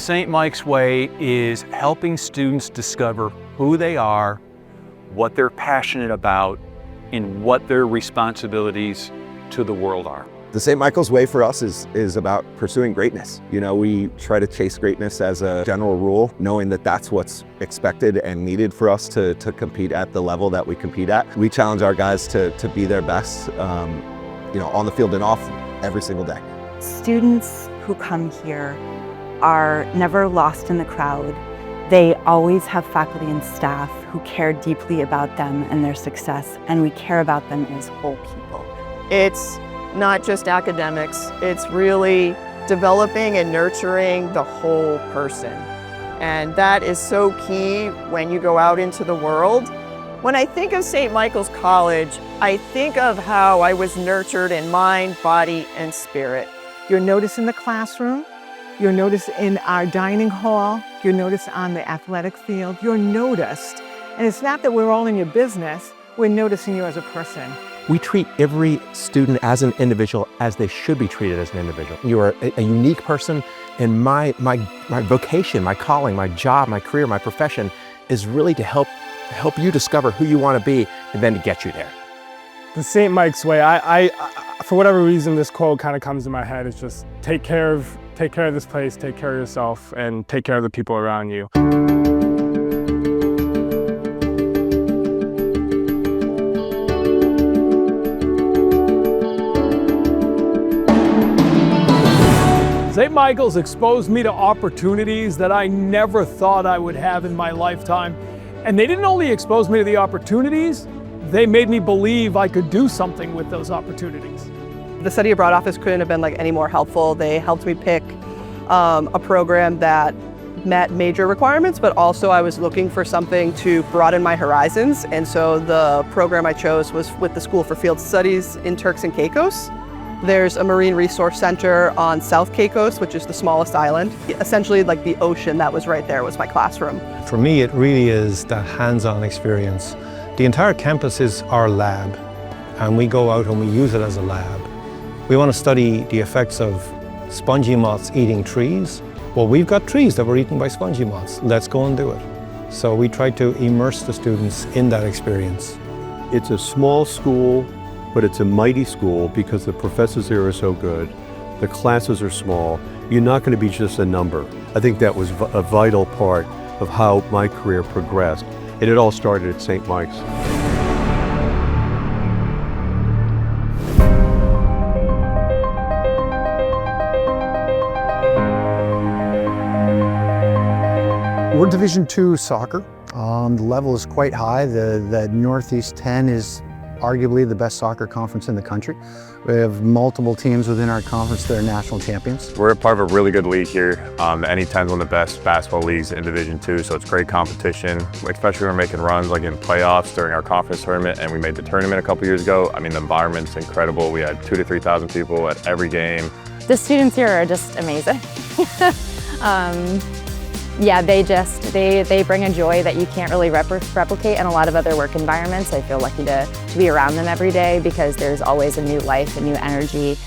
St. Mike's Way is helping students discover who they are, what they're passionate about, and what their responsibilities to the world are. The St. Michael's Way for us is about pursuing greatness. You know, we try to chase greatness as a general rule, knowing that that's what's expected and needed for us to compete at the level that we compete at. We challenge our guys to be their best, you know, on the field and off every single day. Students who come here are never lost in the crowd. They always have faculty and staff who care deeply about them and their success, and we care about them as whole people. It's not just academics, it's really developing and nurturing the whole person. And that is so key when you go out into the world. When I think of St. Michael's College, I think of how I was nurtured in mind, body, and spirit. You're noticed in the classroom, you're noticed in our dining hall, you're noticed on the athletic field, you're noticed. And it's not that we're all in your business, we're noticing you as a person. We treat every student as an individual as they should be treated as an individual. You are a unique person, and my vocation, my calling, my job, my career, my profession is really to help you discover who you want to be and then to get you there. The St. Mike's Way, I for whatever reason, this quote kind of comes to my head. It's just take care of this place, take care of yourself, and take care of the people around you. St. Michael's exposed me to opportunities that I never thought I would have in my lifetime. And they didn't only expose me to the opportunities, they made me believe I could do something with those opportunities. The study abroad office couldn't have been any more helpful. They helped me pick a program that met major requirements, but also I was looking for something to broaden my horizons. And so the program I chose was with the School for Field Studies in Turks and Caicos. There's a marine resource center on South Caicos, which is the smallest island. Essentially, the ocean that was right there was my classroom. For me, it really is that hands-on experience. The entire campus is our lab, and we go out and we use it as a lab. We want to study the effects of spongy moths eating trees. Well, we've got trees that were eaten by spongy moths. Let's go and do it. So we try to immerse the students in that experience. It's a small school, but it's a mighty school because the professors there are so good. The classes are small. You're not going to be just a number. I think that was a vital part of how my career progressed. And it all started at St. Mike's. We're Division II soccer. The level is quite high. The Northeast 10 is arguably the best soccer conference in the country. We have multiple teams within our conference that are national champions. We're a part of a really good league here. The NE10 is one of the best basketball leagues in Division II, so it's great competition, especially when we're making runs in playoffs during our conference tournament, and we made the tournament a couple years ago. I mean, the environment's incredible. We had 2,000 to 3,000 people at every game. The students here are just amazing. Yeah, they bring a joy that you can't really replicate in a lot of other work environments. I feel lucky to be around them every day because there's always a new life, a new energy.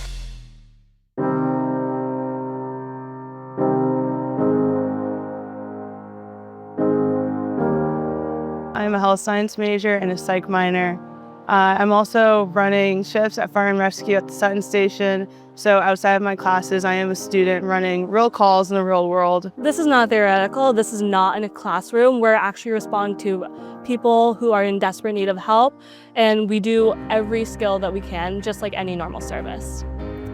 I'm a health science major and a psych minor. I'm also running shifts at Fire and Rescue at the Sutton Station. So outside of my classes, I am a student running real calls in the real world. This is not theoretical. This is not in a classroom. We're actually responding to people who are in desperate need of help. And we do every skill that we can, just like any normal service.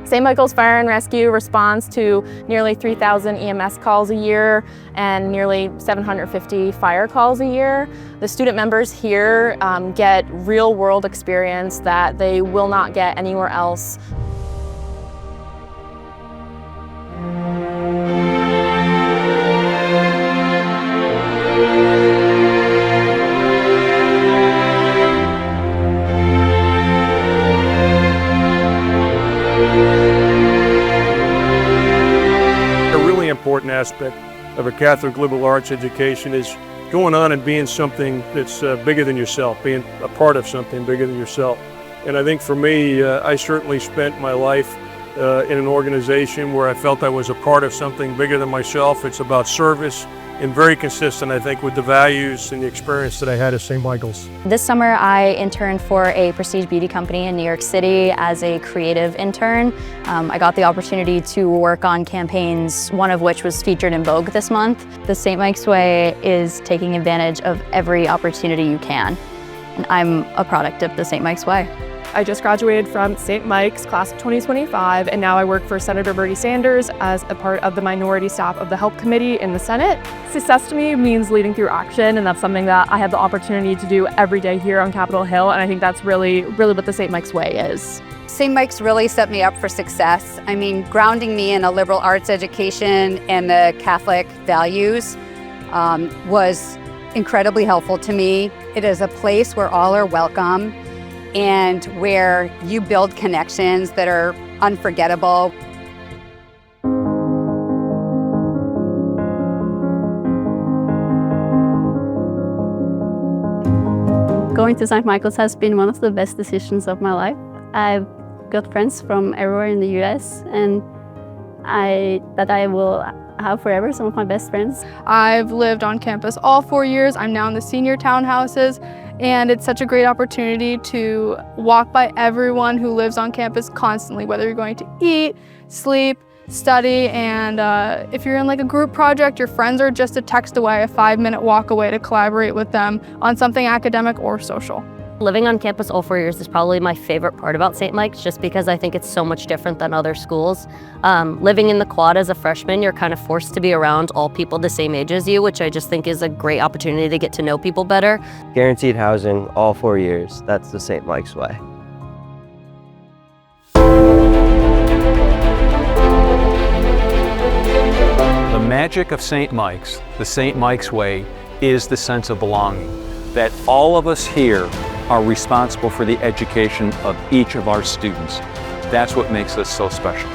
St. Michael's Fire and Rescue responds to nearly 3,000 EMS calls a year and nearly 750 fire calls a year. The student members here get real-world experience that they will not get anywhere else. Important aspect of a Catholic liberal arts education is going on and being something that's bigger than yourself, being a part of something bigger than yourself. And I think for me, I certainly spent my life in an organization where I felt I was a part of something bigger than myself. It's about service and very consistent, I think, with the values and the experience that I had at St. Michael's. This summer, I interned for a prestige beauty company in New York City as a creative intern. I got the opportunity to work on campaigns, one of which was featured in Vogue this month. The St. Mike's Way is taking advantage of every opportunity you can. And I'm a product of the St. Mike's Way. I just graduated from St. Mike's class of 2025, and now I work for Senator Bernie Sanders as a part of the minority staff of the Help Committee in the Senate. Success to me means leading through action, and that's something that I have the opportunity to do every day here on Capitol Hill, and I think that's really what the St. Mike's Way is. St. Mike's really set me up for success. I mean, grounding me in a liberal arts education and the Catholic values was incredibly helpful to me. It is a place where all are welcome and where you build connections that are unforgettable. Going to St. Michael's has been one of the best decisions of my life. I've got friends from everywhere in the US, and that I will have forever, some of my best friends. I've lived on campus all 4 years. I'm now in the senior townhouses, and it's such a great opportunity to walk by everyone who lives on campus constantly, whether you're going to eat, sleep, study, and if you're in like a group project, your friends are just a text away, a 5-minute walk away to collaborate with them on something academic or social. Living on campus all 4 years is probably my favorite part about St. Mike's, just because I think it's so much different than other schools. Living in the quad as a freshman, you're kind of forced to be around all people the same age as you, which I just think is a great opportunity to get to know people better. Guaranteed housing all 4 years. That's the St. Mike's Way. The magic of St. Mike's, the St. Mike's Way, is the sense of belonging, that all of us here are responsible for the education of each of our students. That's what makes us so special.